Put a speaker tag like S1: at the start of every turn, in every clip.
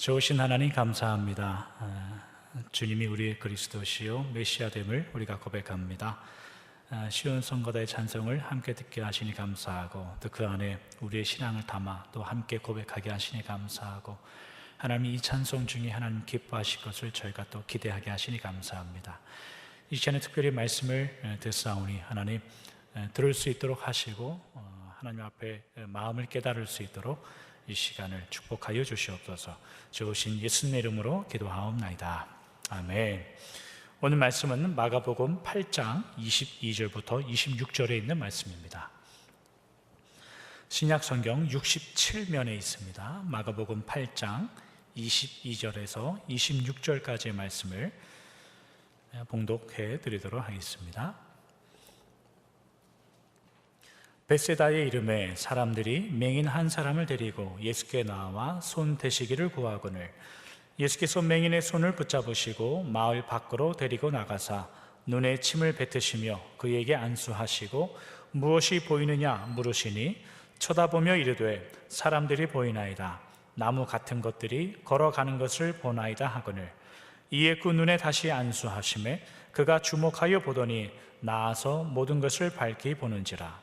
S1: 좋으신 하나님 감사합니다. 주님이 우리의 그리스도시요 메시아됨을 우리가 고백합니다. 쉬운 선거대의 찬송을 함께 듣게 하시니 감사하고, 또 그 안에 우리의 신앙을 담아 또 함께 고백하게 하시니 감사하고, 하나님 이 찬송 중에 하나님 기뻐하실 것을 저희가 또 기대하게 하시니 감사합니다. 이 시간에 특별히 말씀을 듣사오니 하나님 들을 수 있도록 하시고, 하나님 앞에 마음을 깨달을 수 있도록 이 시간을 축복하여 주시옵소서. 좋으신 예수님의 이름으로 기도하옵나이다. 아멘. 오늘 말씀은 마가복음 8장 22절부터 26절에 있는 말씀입니다. 신약 성경 67면에 있습니다. 마가복음 8장 22절에서 26절까지의 말씀을 봉독해 드리도록 하겠습니다. 벳세다의 이름에 사람들이 맹인 한 사람을 데리고 예수께 나와 손 대시기를 구하거늘 예수께서 맹인의 손을 붙잡으시고 마을 밖으로 데리고 나가사 눈에 침을 뱉으시며 그에게 안수하시고 무엇이 보이느냐 물으시니 쳐다보며 이르되 사람들이 보이나이다. 나무 같은 것들이 걸어가는 것을 보나이다 하거늘 이에 그 눈에 다시 안수하시매 그가 주목하여 보더니 나아서 모든 것을 밝히 보는지라.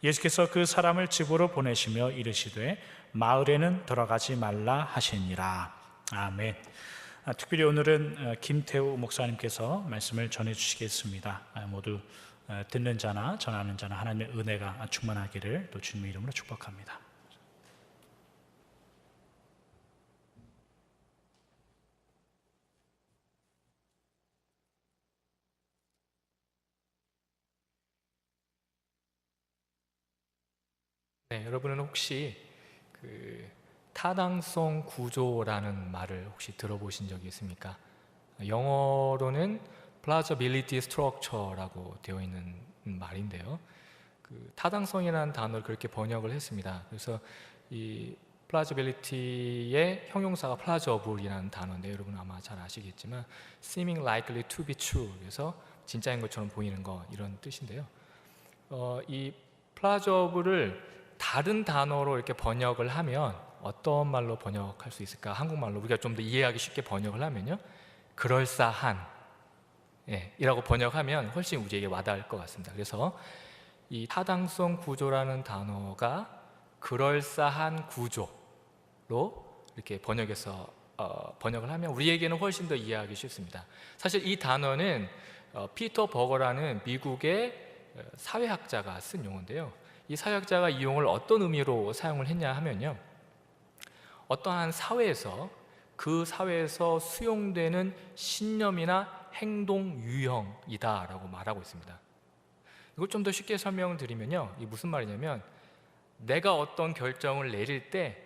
S1: 예수께서 그 사람을 집으로 보내시며 이르시되 마을에는 들어가지 말라 하시니라. 아멘. 특별히 오늘은 김태우 목사님께서 말씀을 전해주시겠습니다. 모두 듣는 자나 전하는 자나 하나님의 은혜가 충만하기를 또 주님의 이름으로 축복합니다.
S2: 네, 여러분은 혹시 타당성 구조라는 말을 혹시 들어보신 적이 있습니까? 영어로는 plausibility structure라고 되어 있는 말인데요. 타당성이라는 단어를 그렇게 번역을 했습니다. 그래서 이 plausibility의 형용사가 plausible이라는 단어인데 여러분 아마 잘 아시겠지만 seeming likely to be true, 그래서 진짜인 것처럼 보이는 거, 이런 뜻인데요. 이 plausible을 다른 단어로 이렇게 번역을 하면 어떤 말로 번역할 수 있을까? 한국말로 우리가 좀 더 이해하기 쉽게 번역을 하면요, 그럴싸한 이라고 번역하면 훨씬 우리에게 와닿을 것 같습니다. 그래서 이 타당성 구조라는 단어가 그럴싸한 구조로 이렇게 번역을 하면 우리에게는 훨씬 더 이해하기 쉽습니다. 사실 이 단어는 피터 버거라는 미국의 사회학자가 쓴 용어인데요, 이 사회학자가 이 용어를 어떤 의미로 사용을 했냐 하면요, 어떠한 사회에서 그 사회에서 수용되는 신념이나 행동 유형이다 라고 말하고 있습니다. 이걸 좀 더 쉽게 설명을 드리면요, 이게 무슨 말이냐면 내가 어떤 결정을 내릴 때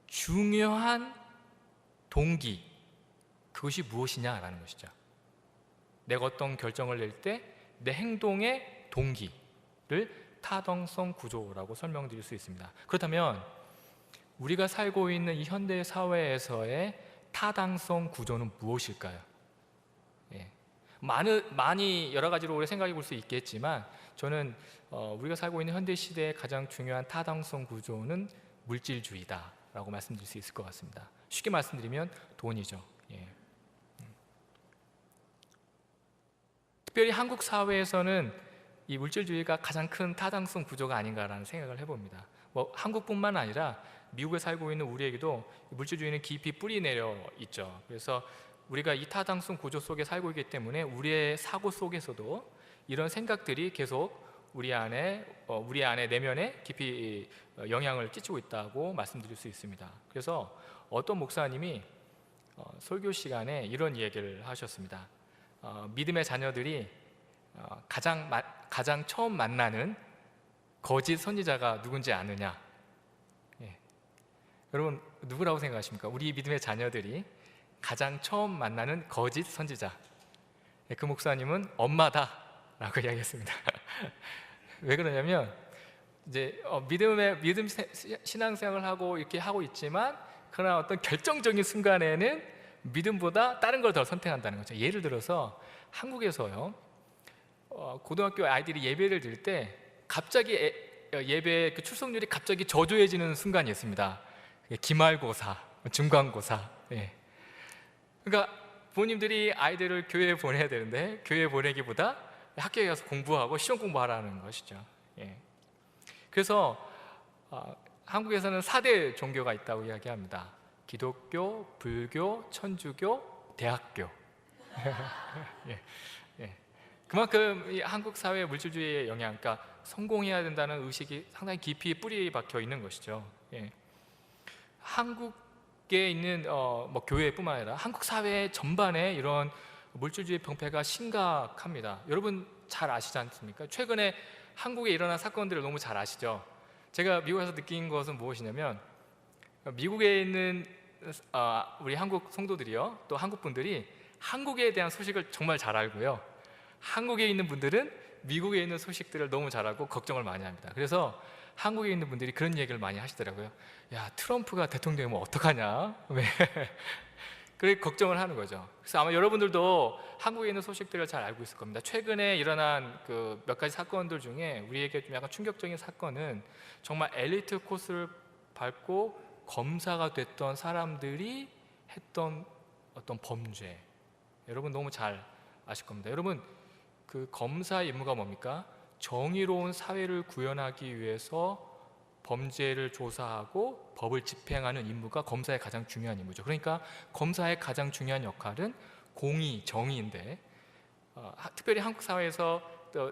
S2: 중요한 동기, 그것이 무엇이냐라는 것이죠. 내가 어떤 결정을 낼 때 내 행동의 동기를 타당성 구조라고 설명드릴 수 있습니다. 그렇다면 우리가 살고 있는 이 현대 사회에서의 타당성 구조는 무엇일까요? 많이 여러 가지로 우리가 생각해 볼 수 있겠지만 저는 우리가 살고 있는 현대 시대의 가장 중요한 타당성 구조는 물질주의다라고 말씀드릴 수 있을 것 같습니다. 쉽게 말씀드리면 돈이죠. 특별히 한국 사회에서는 이 물질주의가 가장 큰 타당성 구조가 아닌가라는 생각을 해봅니다. 한국뿐만 아니라 미국에 살고 있는 우리에게도 물질주의는 깊이 뿌리 내려 있죠. 그래서 우리가 이 타당성 구조 속에 살고 있기 때문에 우리의 사고 속에서도 이런 생각들이 계속 우리 안에 내면에 깊이 영향을 끼치고 있다고 말씀드릴 수 있습니다. 그래서 어떤 목사님이 설교 시간에 이런 얘기를 하셨습니다. 믿음의 자녀들이 가장 처음 만나는 거짓 선지자가 누군지 아느냐? 여러분 누구라고 생각하십니까? 우리 믿음의 자녀들이 가장 처음 만나는 거짓 선지자, 그 목사님은 엄마다라고 이야기했습니다. 왜 그러냐면 이제 믿음 신앙생활을 하고 이렇게 하고 있지만 그러나 어떤 결정적인 순간에는 믿음보다 다른 걸 더 선택한다는 거죠. 예를 들어서 한국에서요, 고등학교 아이들이 예배를 드릴 때 갑자기 예배 그 출석률이 갑자기 저조해지는 순간이 있습니다. 기말고사 중간고사. 예. 그러니까 부모님들이 아이들을 교회에 보내야 되는데 교회에 보내기보다 학교에 가서 공부하고 시험 공부하라는 것이죠. 예. 그래서 한국에서는 4대 종교가 있다고 이야기합니다. 기독교, 불교, 천주교, 대학교. 예. 예. 그만큼 이 한국 사회의 물질주의의 영향, 그러니까 성공해야 된다는 의식이 상당히 깊이 뿌리 박혀 있는 것이죠. 예. 한국에 있는 뭐 교회뿐만 아니라 한국 사회 전반에 이런 물질주의 병폐가 심각합니다. 여러분 잘 아시지 않습니까? 최근에 한국에 일어난 사건들을 너무 잘 아시죠? 제가 미국에서 느낀 것은 무엇이냐면 미국에 있는 우리 한국 성도들이요, 또 한국 분들이 한국에 대한 소식을 정말 잘 알고요, 한국에 있는 분들은 미국에 있는 소식들을 너무 잘 알고 걱정을 많이 합니다. 그래서 한국에 있는 분들이 그런 얘기를 많이 하시더라고요. 야, 트럼프가 대통령 되면 어떡하냐? 왜? 그렇게 걱정을 하는 거죠. 그래서 아마 여러분들도 한국에 있는 소식들을 잘 알고 있을 겁니다. 최근에 일어난 그 몇 가지 사건들 중에 우리에게 좀 약간 충격적인 사건은 정말 엘리트 코스를 밟고 검사가 됐던 사람들이 했던 어떤 범죄, 여러분 너무 잘 아실 겁니다. 여러분, 그 검사의 임무가 뭡니까? 정의로운 사회를 구현하기 위해서 범죄를 조사하고 법을 집행하는 임무가 검사의 가장 중요한 임무죠. 그러니까 검사의 가장 중요한 역할은 공의, 정의인데 특별히 한국 사회에서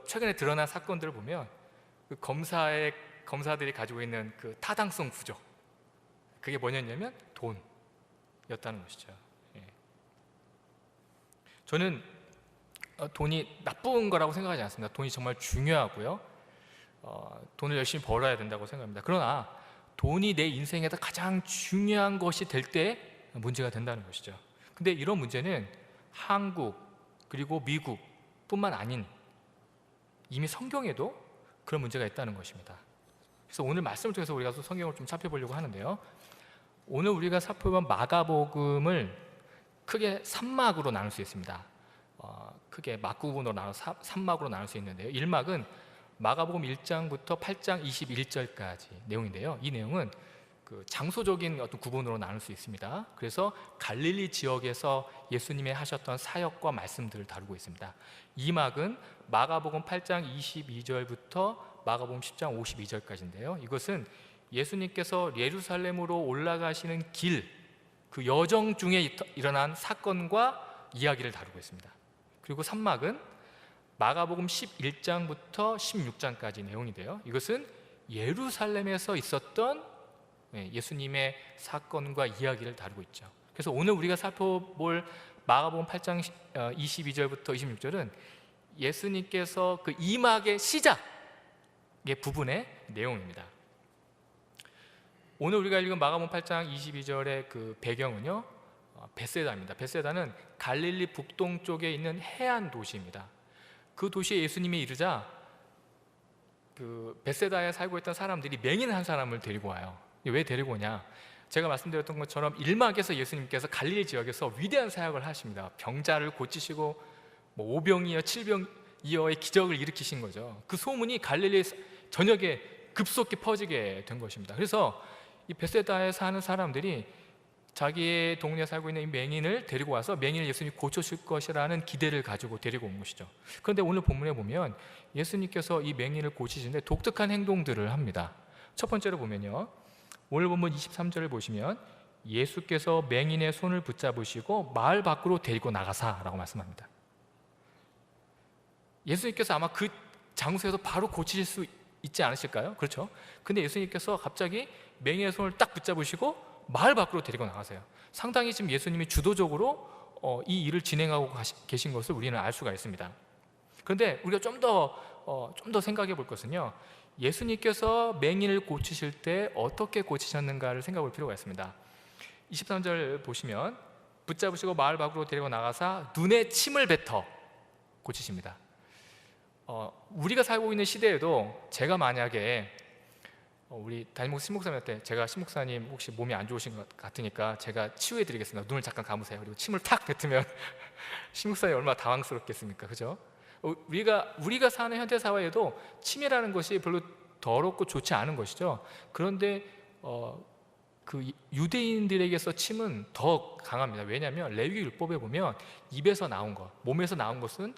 S2: 최근에 드러난 사건들을 보면 그 검사들이 가지고 있는 그 타당성 구조, 그게 뭐냐면 돈이었다는 것이죠. 예. 저는 돈이 나쁜 거라고 생각하지 않습니다. 돈이 정말 중요하고요, 돈을 열심히 벌어야 된다고 생각합니다. 그러나 돈이 내 인생에서 가장 중요한 것이 될 때 문제가 된다는 것이죠. 근데 이런 문제는 한국 그리고 미국뿐만 아닌 이미 성경에도 그런 문제가 있다는 것입니다. 그래서 오늘 말씀을 통해서 우리가 성경을 좀 살펴보려고 하는데요, 오늘 우리가 살펴본 마가복음을 크게 3막으로 나눌 수 있습니다. 크게 막구분으로 나눠서 3막으로 나눌 수 있는데요, 1막은 마가복음 1장부터 8장 21절까지 내용인데요, 이 내용은 그 장소적인 어떤 구분으로 나눌 수 있습니다. 그래서 갈릴리 지역에서 예수님이 하셨던 사역과 말씀들을 다루고 있습니다. 2막은 마가복음 8장 22절부터 마가복음 10장 52절까지인데요, 이것은 예수님께서 예루살렘으로 올라가시는 길, 그 여정 중에 일어난 사건과 이야기를 다루고 있습니다. 그리고 3막은 마가복음 11장부터 16장까지 내용인데요, 이것은 예루살렘에서 있었던 예수님의 사건과 이야기를 다루고 있죠. 그래서 오늘 우리가 살펴볼 마가복음 8장 22절부터 26절은 예수님께서 그 2막의 시작의 부분의 내용입니다. 오늘 우리가 읽은 마가복음 8장 22절의 그 배경은요, 벳세다입니다. 벳세다는 갈릴리 북동쪽에 있는 해안 도시입니다. 그 도시에 예수님이 이르자 그 벳세다에 살고 있던 사람들이 맹인 한 사람을 데리고 와요. 왜 데리고 오냐? 제가 말씀드렸던 것처럼 1막에서 예수님께서 갈릴리 지역에서 위대한 사역을 하십니다. 병자를 고치시고 뭐 오병이어 7병이어의 기적을 일으키신 거죠. 그 소문이 갈릴리 전역에 급속히 퍼지게 된 것입니다. 그래서 이 벳세다에 사는 사람들이 자기의 동네에 살고 있는 이 맹인을 데리고 와서 맹인을 예수님이 고쳐줄 것이라는 기대를 가지고 데리고 온 것이죠. 그런데 오늘 본문에 보면 예수님께서 이 맹인을 고치시는데 독특한 행동들을 합니다. 첫 번째로 보면요, 오늘 본문 23절을 보시면 예수께서 맹인의 손을 붙잡으시고 마을 밖으로 데리고 나가사라고 말씀합니다. 예수님께서 아마 그 장소에서 바로 고치실 수 있지 않으실까요? 그렇죠? 근데 예수님께서 갑자기 맹인의 손을 딱 붙잡으시고 마을 밖으로 데리고 나가세요. 상당히 지금 예수님이 주도적으로 이 일을 진행하고 계신 것을 우리는 알 수가 있습니다. 그런데 우리가 좀 더 생각해 볼 것은요, 예수님께서 맹인을 고치실 때 어떻게 고치셨는가를 생각해 볼 필요가 있습니다. 23절 보시면 붙잡으시고 마을 밖으로 데리고 나가사 눈에 침을 뱉어 고치십니다. 우리가 살고 있는 시대에도 제가 만약에 우리 담임목사 신목사님한테 제가 신목사님 혹시 몸이 안 좋으신 것 같으니까 제가 치유해 드리겠습니다, 눈을 잠깐 감으세요, 그리고 침을 탁 뱉으면 신목사님이 얼마나 당황스럽겠습니까? 그죠? 우리가 사는 현대 사회에도 침이라는 것이 별로 더럽고 좋지 않은 것이죠. 그런데 그 유대인들에게서 침은 더 강합니다. 왜냐하면 레위기 율법에 보면 입에서 나온 것, 몸에서 나온 것은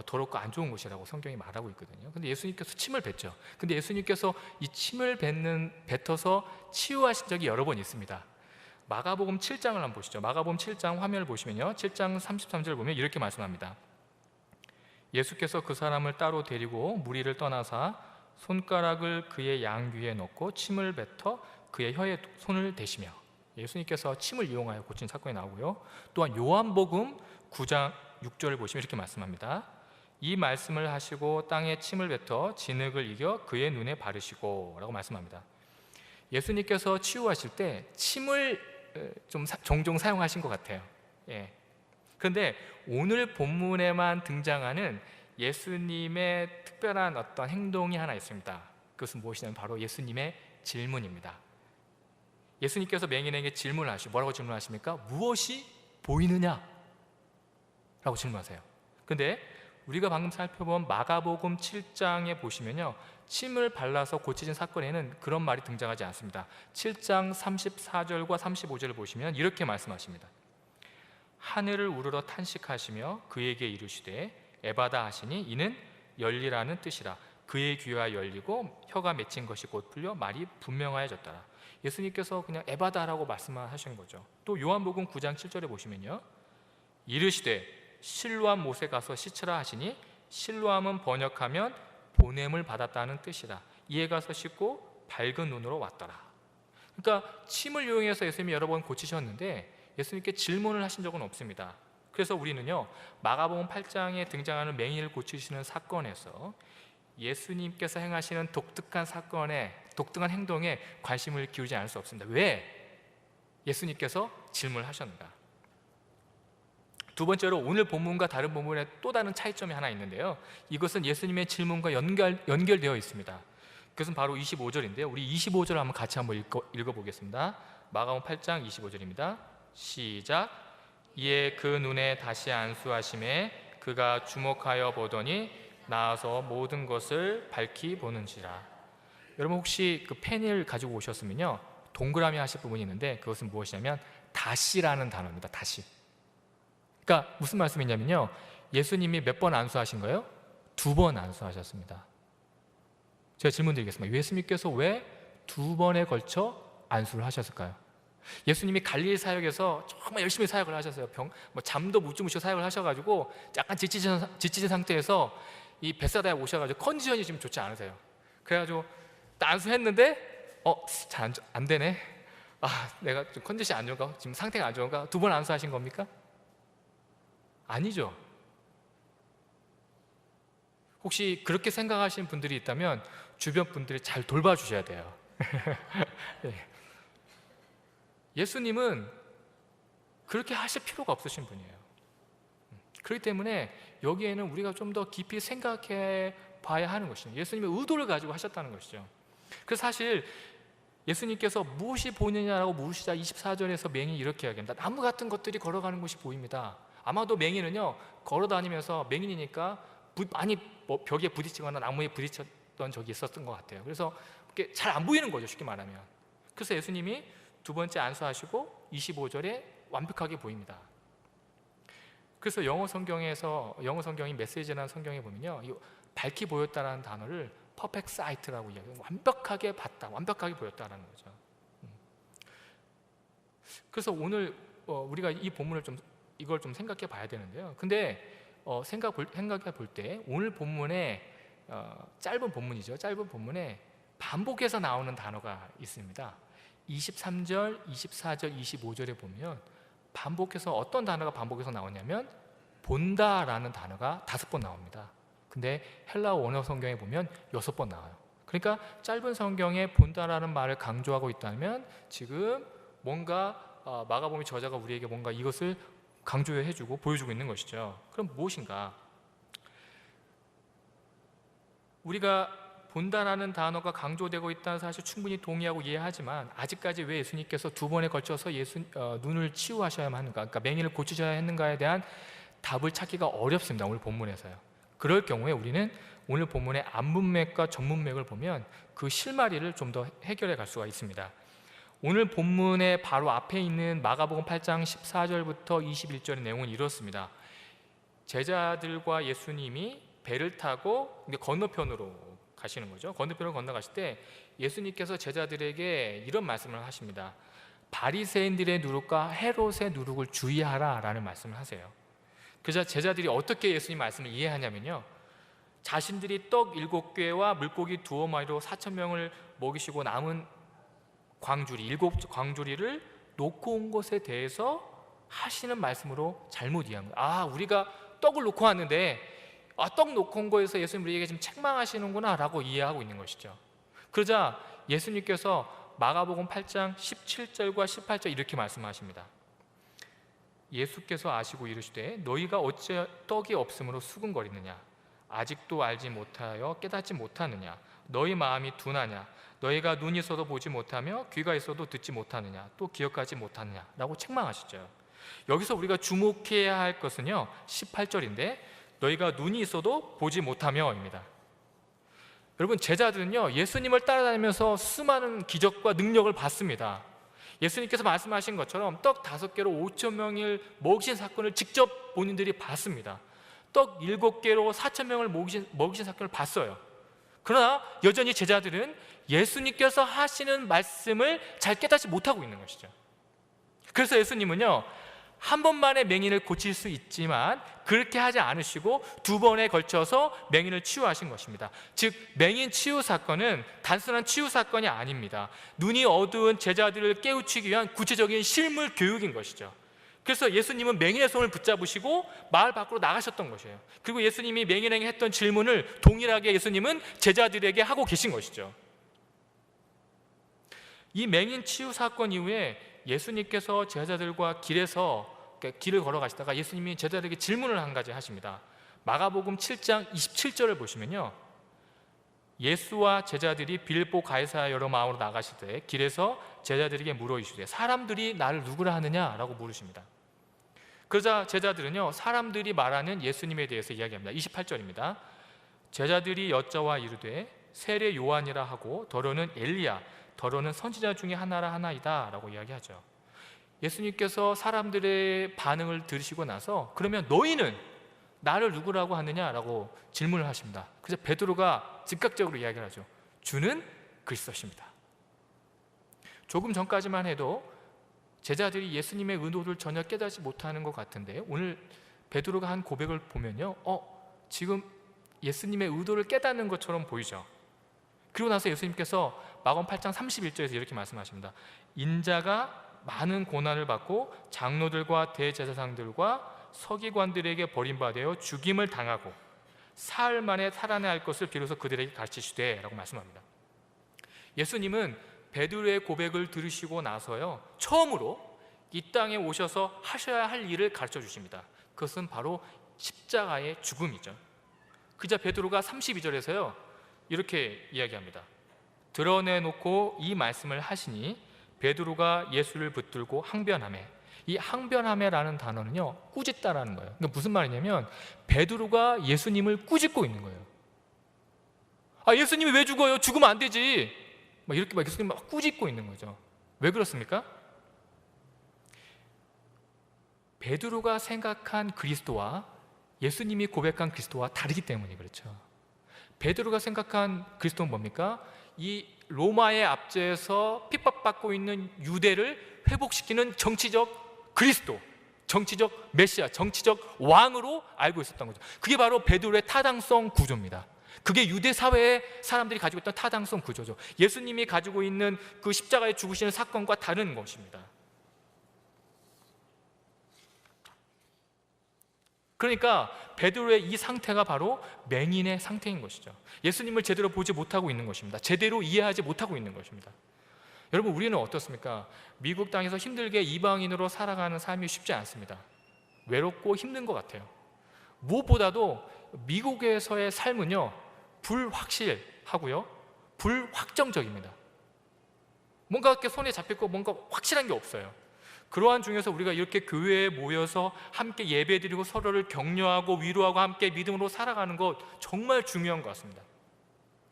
S2: 더럽고 안 좋은 것이라고 성경이 말하고 있거든요. 근데 예수님께서 침을 뱉죠. 근데 예수님께서 이 침을 뱉어서 치유하신 적이 여러 번 있습니다. 마가복음 7장을 한번 보시죠. 마가복음 7장 화면을 보시면요, 7장 33절 보면 이렇게 말씀합니다. 예수께서 그 사람을 따로 데리고 무리를 떠나사 손가락을 그의 양귀에 넣고 침을 뱉어 그의 혀에 손을 대시며, 예수님께서 침을 이용하여 고친 사건이 나오고요. 또한 요한복음 9장 6절을 보시면 이렇게 말씀합니다. 이 말씀을 하시고 땅에 침을 뱉어 진흙을 이겨 그의 눈에 바르시고 라고 말씀합니다. 예수님께서 치유하실 때 침을 좀 종종 사용하신 것 같아요. 그런데 오늘 본문에만 등장하는 예수님의 특별한 어떤 행동이 하나 있습니다. 그것은 무엇이냐면 바로 예수님의 질문입니다. 예수님께서 맹인에게 질문을 하시고 뭐라고 질문하십니까? 무엇이 보이느냐? 라고 질문하세요. 근데 우리가 방금 살펴본 마가복음 7장에 보시면요, 침을 발라서 고쳐진 사건에는 그런 말이 등장하지 않습니다. 7장 34절과 35절을 보시면 이렇게 말씀하십니다. 하늘을 우러러 탄식하시며 그에게 이르시되 에바다 하시니 이는 열리라는 뜻이라. 그의 귀가 열리고 혀가 맺힌 것이 곧 풀려 말이 분명하여졌더라. 예수님께서 그냥 에바다라고 말씀하신 거죠. 또 요한복음 9장 7절에 보시면요, 이르시되 실로암 못에 가서 씻으라 하시니 실로암은 번역하면 보냄을 받았다는 뜻이라. 이에 가서 씻고 밝은 눈으로 왔더라. 그러니까 침을 이용해서 예수님이 여러 번 고치셨는데 예수님께 질문을 하신 적은 없습니다. 그래서 우리는요, 마가복음 8장에 등장하는 맹인을 고치시는 사건에서 예수님께서 행하시는 독특한 사건에, 독특한 행동에 관심을 기울이지 않을 수 없습니다. 왜 예수님께서 질문을 하셨는가? 두 번째로 오늘 본문과 다른 본문의 또 다른 차이점이 하나 있는데요, 이것은 예수님의 질문과 연결되어 있습니다. 그것은 바로 25절인데요 우리 25절 한번 같이 한번 읽어보겠습니다. 마가복음 8장 25절입니다 시작. 이에 그 눈에 다시 안수하심에 그가 주목하여 보더니 나아서 모든 것을 밝히 보는지라. 여러분 혹시 그 펜을 가지고 오셨으면요, 동그라미 하실 부분이 있는데 그것은 무엇이냐면 다시라는 단어입니다. 다시. 그러니까 무슨 말씀이냐면요, 예수님이 몇 번 안수하신 거예요? 2번 안수하셨습니다. 제가 질문 드리겠습니다. 예수님께서 왜 2번에 걸쳐 안수를 하셨을까요? 예수님이 갈릴리 사역에서 정말 열심히 사역을 하셨어요. 잠도 못 주무시고 사역을 하셔가지고 약간 지치신 상태에서 이 벳사다에 오셔가지고 컨디션이 지금 좋지 않으세요. 그래가지고 딱 안수했는데 잘 안 되네. 내가 좀 컨디션이 안 좋은가? 지금 상태가 안 좋은가? 2번 안수하신 겁니까? 아니죠. 혹시 그렇게 생각하시는 분들이 있다면 주변 분들이 잘 돌봐주셔야 돼요. 네. 예수님은 그렇게 하실 필요가 없으신 분이에요. 그렇기 때문에 여기에는 우리가 좀 더 깊이 생각해 봐야 하는 것이죠. 예수님의 의도를 가지고 하셨다는 것이죠. 그래서 사실 예수님께서 무엇이 보이느냐라고 물으시자 24절에서 맹인이 이렇게 이야기합니다. 나무 같은 것들이 걸어가는 것이 보입니다. 아마도 맹인은요, 걸어다니면서 맹인이니까 많이 벽에 부딪히거나 나무에 부딪혔던 적이 있었던 것 같아요. 그래서 잘 안 보이는 거죠, 쉽게 말하면. 그래서 예수님이 2번째 안수하시고 25절에 완벽하게 보입니다. 그래서 영어 성경이 메시지라는 성경에 보면요, 이 밝히 보였다라는 단어를 perfect sight라고 이야기해요. 완벽하게 봤다, 완벽하게 보였다라는 거죠. 그래서 오늘 우리가 이 본문을 이걸 좀 생각해 봐야 되는데요. 근데 생각해 볼 때 오늘 본문에 짧은 본문이죠. 짧은 본문에 반복해서 나오는 단어가 있습니다. 23절, 24절, 25절에 보면 반복해서 어떤 단어가 반복해서 나오냐면 본다라는 단어가 5번 나옵니다. 근데 헬라어 원어 성경에 보면 6번 나와요. 그러니까 짧은 성경에 본다라는 말을 강조하고 있다면 지금 뭔가 마가복음 저자가 우리에게 뭔가 이것을 강조해주고 보여주고 있는 것이죠. 그럼 무엇인가? 우리가 본다라는 단어가 강조되고 있다는 사실 충분히 동의하고 이해하지만 아직까지 왜 예수님께서 2번에 걸쳐서 눈을 치유하셔야만 하는가, 그러니까 맹인을 고치셔야 했는가에 대한 답을 찾기가 어렵습니다. 오늘 본문에서요. 그럴 경우에 우리는 오늘 본문의 앞문맥과 전문맥을 보면 그 실마리를 좀 더 해결해 갈 수가 있습니다. 오늘 본문의 바로 앞에 있는 마가복음 8장 14절부터 21절의 내용은 이렇습니다. 제자들과 예수님이 배를 타고 건너편으로 가시는 거죠. 건너편으로 건너가실 때 예수님께서 제자들에게 이런 말씀을 하십니다. 바리새인들의 누룩과 헤롯의 누룩을 주의하라 라는 말씀을 하세요. 그래서 제자들이 어떻게 예수님 말씀을 이해하냐면요, 자신들이 떡 7개와 물고기 2어마리로 4,000명을 먹이시고 남은 광주리, 7광주리를 놓고 온 것에 대해서 하시는 말씀으로 잘못 이해한 거예요. 우리가 떡을 놓고 왔는데 떡 놓고 온 거에서 예수님 우리에게 지금 책망하시는구나 라고 이해하고 있는 것이죠. 그러자 예수님께서 마가복음 8장 17절과 18절 이렇게 말씀하십니다. 예수께서 아시고 이르시되 너희가 어찌 떡이 없으므로 수군거리느냐, 아직도 알지 못하여 깨닫지 못하느냐, 너희 마음이 둔하냐, 너희가 눈이 있어도 보지 못하며 귀가 있어도 듣지 못하느냐, 또 기억하지 못하느냐 라고 책망하시죠. 여기서 우리가 주목해야 할 것은요 18절인데 너희가 눈이 있어도 보지 못하며입니다. 여러분, 제자들은요 예수님을 따라다니면서 수많은 기적과 능력을 봤습니다. 예수님께서 말씀하신 것처럼 떡 5개로 5,000명을 먹이신 사건을 직접 본인들이 봤습니다. 떡 7개로 4,000명을 먹이신 사건을 봤어요. 그러나 여전히 제자들은 예수님께서 하시는 말씀을 잘 깨닫지 못하고 있는 것이죠. 그래서 예수님은요 한 번만에 맹인을 고칠 수 있지만 그렇게 하지 않으시고 2번에 걸쳐서 맹인을 치유하신 것입니다. 즉 맹인 치유 사건은 단순한 치유 사건이 아닙니다. 눈이 어두운 제자들을 깨우치기 위한 구체적인 실물 교육인 것이죠. 그래서 예수님은 맹인의 손을 붙잡으시고 마을 밖으로 나가셨던 것이에요. 그리고 예수님이 맹인에게 했던 질문을 동일하게 예수님은 제자들에게 하고 계신 것이죠. 이 맹인 치유 사건 이후에 예수님께서 제자들과 길을 걸어가시다가 예수님이 제자들에게 질문을 한 가지 하십니다. 마가복음 7장 27절을 보시면요, 예수와 제자들이 빌립보 가이사랴 여러 마을로 나가실 때 길에서 제자들에게 물어 이르시되 사람들이 나를 누구라 하느냐 라고 물으십니다. 그러자 제자들은요 사람들이 말하는 예수님에 대해서 이야기합니다. 28절입니다. 제자들이 여짜와 이르되 세례 요한이라 하고 더러는 엘리야, 더러는 선지자 중에 하나라 하나이다 라고 이야기하죠. 예수님께서 사람들의 반응을 들으시고 나서 그러면 너희는 나를 누구라고 하느냐라고 질문을 하십니다. 그래서 베드로가 즉각적으로 이야기를 하죠. 주는 그리스도십니다. 조금 전까지만 해도 제자들이 예수님의 의도를 전혀 깨닫지 못하는 것 같은데 오늘 베드로가 한 고백을 보면요 지금 예수님의 의도를 깨닫는 것처럼 보이죠. 그리고 나서 예수님께서 마가복음 8장 31절에서 이렇게 말씀하십니다. 인자가 많은 고난을 받고 장로들과 대제사장들과 서기관들에게 버림받아 죽임을 당하고 사흘 만에 살아나야 할 것을 비로소 그들에게 가르치시되 라고 말씀합니다. 예수님은 베드로의 고백을 들으시고 나서요 처음으로 이 땅에 오셔서 하셔야 할 일을 가르쳐 주십니다. 그것은 바로 십자가의 죽음이죠. 그자 베드로가 32절에서요 이렇게 이야기합니다. 드러내놓고 이 말씀을 하시니 베드로가 예수를 붙들고 항변하매, 이 항변하매라는 단어는요 꾸짖다라는 거예요. 그러니까 무슨 말이냐면 베드로가 예수님을 꾸짖고 있는 거예요. 예수님이 왜 죽어요? 죽으면 안 되지. 이렇게 예수님 막 꾸짖고 있는 거죠. 왜 그렇습니까? 베드로가 생각한 그리스도와 예수님이 고백한 그리스도와 다르기 때문에 그렇죠. 베드로가 생각한 그리스도는 뭡니까? 이 로마의 압제에서 핍박받고 있는 유대를 회복시키는 정치적 그리스도, 정치적 메시아, 정치적 왕으로 알고 있었던 거죠. 그게 바로 베드로의 타당성 구조입니다. 그게 유대 사회의 사람들이 가지고 있던 타당성 구조죠. 예수님이 가지고 있는 그 십자가에 죽으시는 사건과 다른 것입니다. 그러니까 베드로의 이 상태가 바로 맹인의 상태인 것이죠. 예수님을 제대로 보지 못하고 있는 것입니다. 제대로 이해하지 못하고 있는 것입니다. 여러분, 우리는 어떻습니까? 미국 땅에서 힘들게 이방인으로 살아가는 삶이 쉽지 않습니다. 외롭고 힘든 것 같아요. 무엇보다도 미국에서의 삶은요 불확실하고요 불확정적입니다. 뭔가 이렇게 손에 잡혔고 뭔가 확실한 게 없어요. 그러한 중에서 우리가 이렇게 교회에 모여서 함께 예배드리고 서로를 격려하고 위로하고 함께 믿음으로 살아가는 것 정말 중요한 것 같습니다.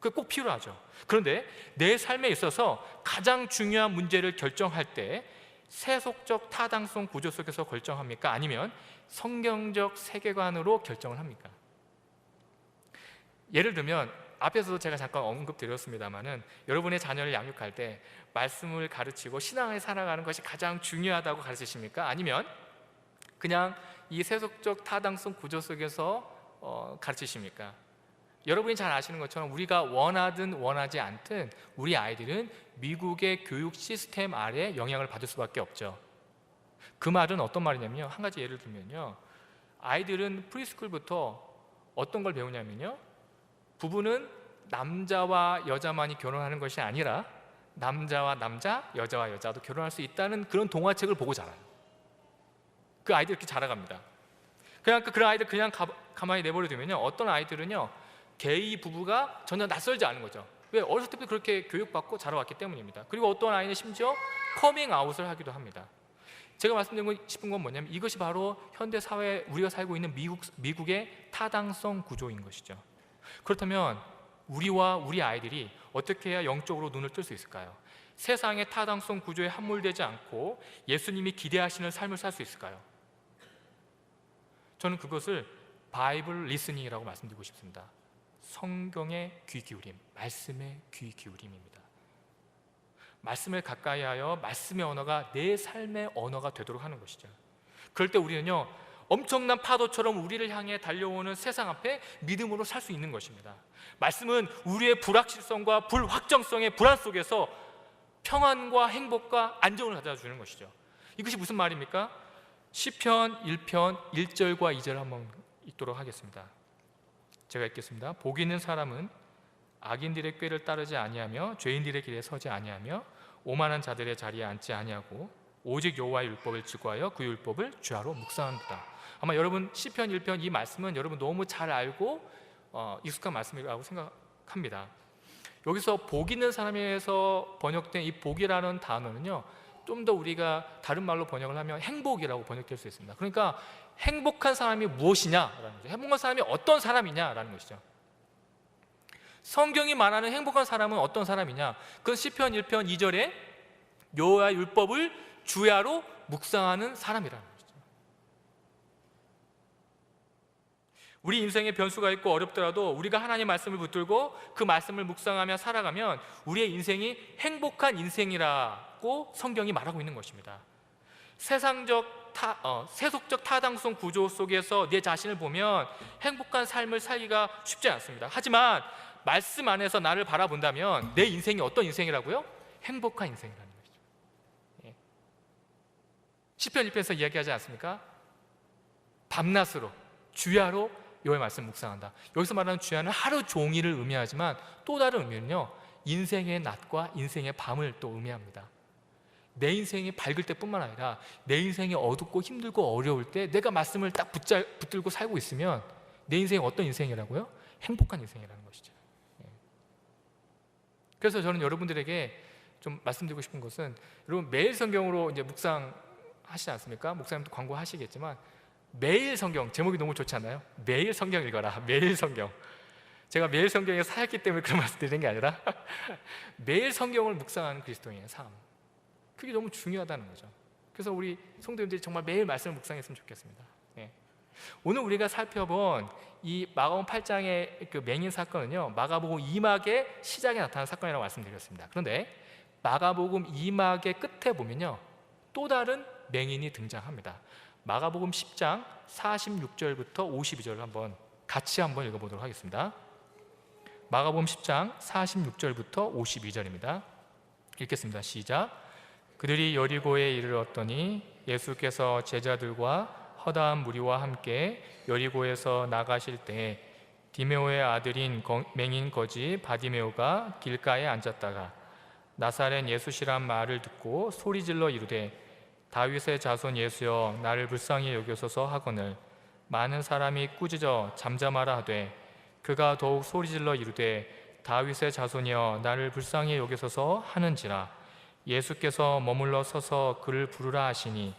S2: 그게 꼭 필요하죠. 그런데 내 삶에 있어서 가장 중요한 문제를 결정할 때 세속적 타당성 구조 속에서 결정합니까? 아니면 성경적 세계관으로 결정을 합니까? 예를 들면 앞에서도 제가 잠깐 언급드렸습니다마는 여러분의 자녀를 양육할 때 말씀을 가르치고 신앙을 살아가는 것이 가장 중요하다고 가르치십니까? 아니면 그냥 이 세속적 타당성 구조 속에서 가르치십니까? 여러분이 잘 아시는 것처럼 우리가 원하든 원하지 않든 우리 아이들은 미국의 교육 시스템 아래 영향을 받을 수밖에 없죠. 그 말은 어떤 말이냐면요, 한 가지 예를 들면요, 아이들은 프리스쿨부터 어떤 걸 배우냐면요, 부부는 남자와 여자만이 결혼하는 것이 아니라 남자와 남자, 여자와 여자도 결혼할 수 있다는 그런 동화책을 보고 자라요. 그 아이들 이렇게 자라갑니다. 그냥 그 아이들 그냥 가만히 내버려 두면요, 어떤 아이들은요 게이 부부가 전혀 낯설지 않은 거죠. 왜? 어렸을 때부터 그렇게 교육받고 자라왔기 때문입니다. 그리고 어떤 아이는 심지어 커밍아웃을 하기도 합니다. 제가 말씀드리고 싶은 건 뭐냐면 이것이 바로 현대 사회 우리가 살고 있는 미국의 타당성 구조인 것이죠. 그렇다면 우리와 우리 아이들이 어떻게 해야 영적으로 눈을 뜰 수 있을까요? 세상의 타당성 구조에 함몰되지 않고 예수님이 기대하시는 삶을 살 수 있을까요? 저는 그것을 바이블 리스닝이라고 말씀드리고 싶습니다. 성경의 귀 기울임, 말씀의 귀 기울임입니다. 말씀을 가까이 하여 말씀의 언어가 내 삶의 언어가 되도록 하는 것이죠. 그럴 때 우리는요, 엄청난 파도처럼 우리를 향해 달려오는 세상 앞에 믿음으로 살 수 있는 것입니다. 말씀은 우리의 불확실성과 불확정성의 불안 속에서 평안과 행복과 안정을 가져다 주는 것이죠. 이것이 무슨 말입니까? 시편 1편 1절과 2절 한번 읽도록 하겠습니다. 제가 읽겠습니다. 복 있는 사람은 악인들의 꾀를 따르지 아니하며 죄인들의 길에 서지 아니하며 오만한 자들의 자리에 앉지 아니하고 오직 여호와의 율법을 지구하여 그 율법을 주야로 묵상한다. 아마 여러분 시편 1편 이 말씀은 여러분 너무 잘 알고 익숙한 말씀이라고 생각합니다. 여기서 복 있는 사람에서 번역된 이 복이라는 단어는요, 좀 더 우리가 다른 말로 번역을 하면 행복이라고 번역될 수 있습니다. 그러니까 행복한 사람이 무엇이냐라는 거죠. 행복한 사람이 어떤 사람이냐라는 것이죠. 성경이 말하는 행복한 사람은 어떤 사람이냐? 그건 시편 1편 2절에 여호와의 율법을 주야로 묵상하는 사람이라는 것이죠. 우리 인생에 변수가 있고 어렵더라도 우리가 하나님의 말씀을 붙들고 그 말씀을 묵상하며 살아가면 우리의 인생이 행복한 인생이라고 성경이 말하고 있는 것입니다. 세속적 타당성 구조 속에서 내 자신을 보면 행복한 삶을 살기가 쉽지 않습니다. 하지만 말씀 안에서 나를 바라본다면 내 인생이 어떤 인생이라고요? 행복한 인생이라는 것이죠. 예. 시편 1편에서 이야기하지 않습니까? 밤낮으로 주야로 여호와의 말씀 묵상한다. 여기서 말하는 주야는 하루 종일을 의미하지만 또 다른 의미는요, 인생의 낮과 인생의 밤을 또 의미합니다. 내 인생이 밝을 때뿐만 아니라 내 인생이 어둡고 힘들고 어려울 때 내가 말씀을 딱 붙들고 살고 있으면 내 인생이 어떤 인생이라고요? 행복한 인생이라는 것이죠. 그래서 저는 여러분들에게 좀 말씀드리고 싶은 것은, 여러분 매일 성경으로 이제 묵상하시지 않습니까? 목사님도 광고하시겠지만 매일 성경, 제목이 너무 좋지 않나요? 매일 성경 읽어라. 매일 성경. 제가 매일 성경에 살았기 때문에 그런 말씀 드리는 게 아니라 매일 성경을 묵상하는 그리스도인의 삶, 그게 너무 중요하다는 거죠. 그래서 우리 성도님들이 정말 매일 말씀을 묵상했으면 좋겠습니다. 예. 오늘 우리가 살펴본 이 마가복음 8장의 그 맹인 사건은요, 마가복음 2막의 시작에 나타난 사건이라고 말씀드렸습니다. 그런데 마가복음 2막의 끝에 보면요, 또 다른 맹인이 등장합니다. 마가복음 10장 46절부터 52절을 같이 한번 읽어보도록 하겠습니다. 마가복음 10장 46절부터 52절입니다. 읽겠습니다. 시작. 그들이 여리고에 이르렀더니 예수께서 제자들과 허다한 무리와 함께 여리고에서 나가실 때 디메오의 아들인 맹인 거지 바디메오가 길가에 앉았다가 나사렛 예수시란 말을 듣고 소리질러 이르되 다윗의 자손 예수여 나를 불쌍히 여기소서 하거늘 많은 사람이 꾸짖어 잠잠하라 하되 그가 더욱 소리질러 이르되 다윗의 자손이여 나를 불쌍히 여기소서 하는지라 예수께서 머물러 서서 그를 부르라 하시니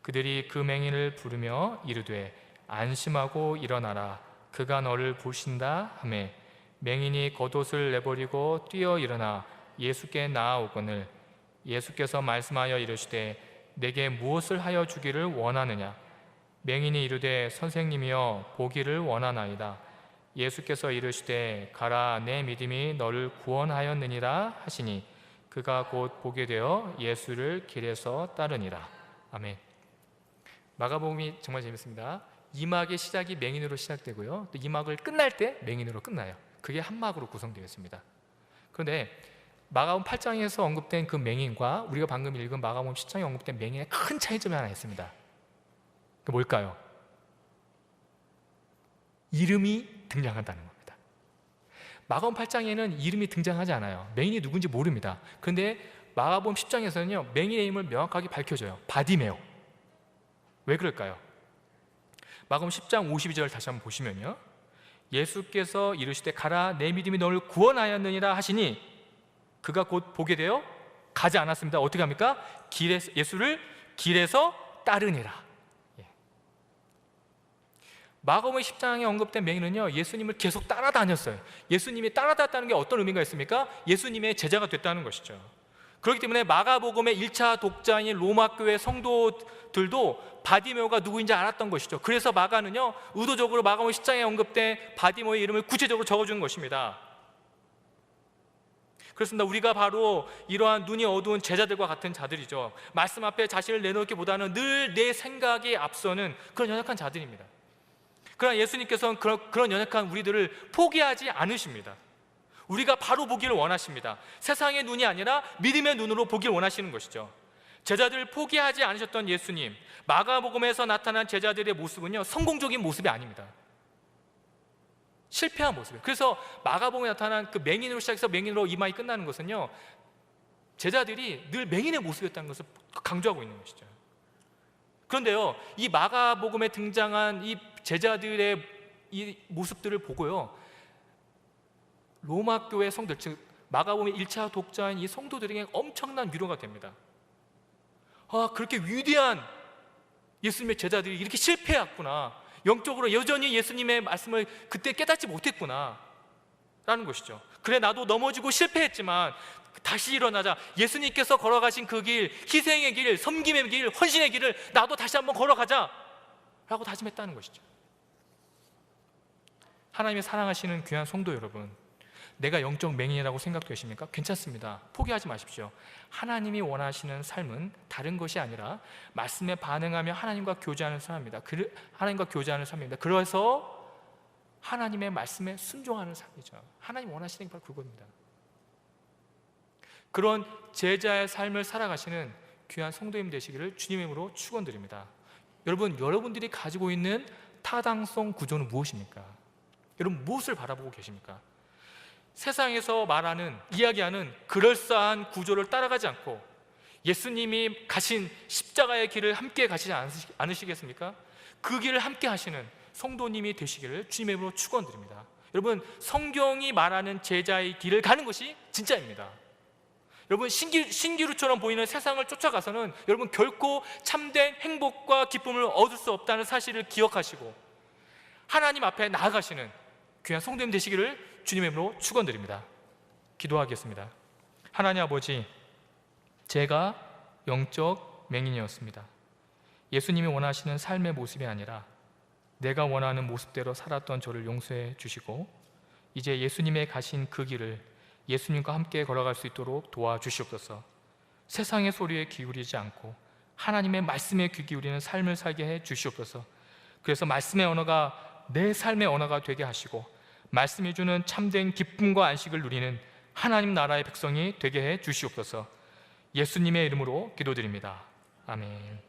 S2: 그들이 그 맹인을 부르며 이르되 안심하고 일어나라 그가 너를 보신다 하매 맹인이 겉옷을 내버리고 뛰어 일어나 예수께 나아오거늘 예수께서 말씀하여 이르시되 내게 무엇을 하여 주기를 원하느냐? 맹인이 이르되 선생님이여 보기를 원하나이다. 예수께서 이르시되 가라 내 믿음이 너를 구원하였느니라 하시니 그가 곧 보게 되어 예수를 길에서 따르니라. 아멘. 마가복음이 정말 재밌습니다. 2막의 시작이 맹인으로 시작되고요, 또 2막을 끝날 때 맹인으로 끝나요. 그게 한 막으로 구성되어 있습니다. 그런데 마가복음 8장에서 언급된 그 맹인과 우리가 방금 읽은 마가복음 10장에 언급된 맹인의 큰 차이점이 하나 있습니다. 그 뭘까요? 이름이 등장한다는 겁니다. 마가복음 8장에는 이름이 등장하지 않아요. 맹인이 누군지 모릅니다. 그런데 마가복음 10장에서는요 맹인의 이름을 명확하게 밝혀줘요. 바디메오. 왜 그럴까요? 마가복음 10장 52절 다시 한번 보시면요, 예수께서 이르시되 가라 내 믿음이 너를 구원하였느니라 하시니 그가 곧 보게 되어 가지 않았습니다. 어떻게 합니까? 예수를 길에서 따르니라. 마가복음 10장에 언급된 맹인은요 예수님을 계속 따라다녔어요. 예수님이 따라다녔다는 게 어떤 의미가 있습니까? 예수님의 제자가 됐다는 것이죠. 그렇기 때문에 마가복음의 1차 독자인 로마 교회 성도들도 바디메오가 누구인지 알았던 것이죠. 그래서 마가는요 의도적으로 마가복음 10장에 언급된 바디메오의 이름을 구체적으로 적어주는 것입니다. 그렇습니다. 우리가 바로 이러한 눈이 어두운 제자들과 같은 자들이죠. 말씀 앞에 자신을 내놓기보다는 늘 내 생각에 앞서는 그런 연약한 자들입니다. 그러나 예수님께서는 그런 연약한 우리들을 포기하지 않으십니다. 우리가 바로 보기를 원하십니다. 세상의 눈이 아니라 믿음의 눈으로 보기를 원하시는 것이죠. 제자들을 포기하지 않으셨던 예수님, 마가복음에서 나타난 제자들의 모습은요 성공적인 모습이 아닙니다. 실패한 모습이에요. 그래서 마가복음에 나타난 그 맹인으로 시작해서 맹인으로 이마이 끝나는 것은요 제자들이 늘 맹인의 모습이었다는 것을 강조하고 있는 것이죠. 그런데요 이 마가복음에 등장한 이 제자들의 이 모습들을 보고요 로마 교회 성도들, 즉 마가복음의 1차 독자인 이 성도들에게 엄청난 위로가 됩니다. 아, 그렇게 위대한 예수님의 제자들이 이렇게 실패했구나, 영적으로 여전히 예수님의 말씀을 그때 깨닫지 못했구나 라는 것이죠. 그래 나도 넘어지고 실패했지만 다시 일어나자. 예수님께서 걸어가신 그 길, 희생의 길, 섬김의 길, 헌신의 길을 나도 다시 한번 걸어가자 라고 다짐했다는 것이죠. 하나님의 사랑하시는 귀한 성도 여러분, 내가 영적 맹인이라고 생각되십니까? 괜찮습니다. 포기하지 마십시오. 하나님이 원하시는 삶은 다른 것이 아니라 말씀에 반응하며 하나님과 교제하는 삶입니다. 하나님과 교제하는 삶입니다. 그래서 하나님의 말씀에 순종하는 삶이죠. 하나님 원하시는 게 바로 그겁니다. 그런 제자의 삶을 살아가시는 귀한 성도님 되시기를 주님의 이름으로 축원드립니다. 여러분들이 가지고 있는 타당성 구조는 무엇입니까? 여러분 무엇을 바라보고 계십니까? 세상에서 이야기하는 그럴싸한 구조를 따라가지 않고 예수님이 가신 십자가의 길을 함께 가시지 않으시겠습니까? 그 길을 함께 하시는 성도님이 되시기를 주님의 이름으로 축원드립니다. 여러분 성경이 말하는 제자의 길을 가는 것이 진짜입니다. 여러분 신기루처럼 보이는 세상을 쫓아가서는 여러분 결코 참된 행복과 기쁨을 얻을 수 없다는 사실을 기억하시고 하나님 앞에 나아가시는 귀한 성도님 되시기를 주님의 이름으로 축원드립니다. 기도하겠습니다. 하나님 아버지, 제가 영적 맹인이었습니다. 예수님이 원하시는 삶의 모습이 아니라 내가 원하는 모습대로 살았던 저를 용서해 주시고 이제 예수님의 가신 그 길을 예수님과 함께 걸어갈 수 있도록 도와주시옵소서. 세상의 소리에 기울이지 않고 하나님의 말씀에 귀 기울이는 삶을 살게 해 주시옵소서. 그래서 말씀의 언어가 내 삶의 언어가 되게 하시고 말씀이 주는 참된 기쁨과 안식을 누리는 하나님 나라의 백성이 되게 해 주시옵소서. 예수님의 이름으로 기도드립니다. 아멘.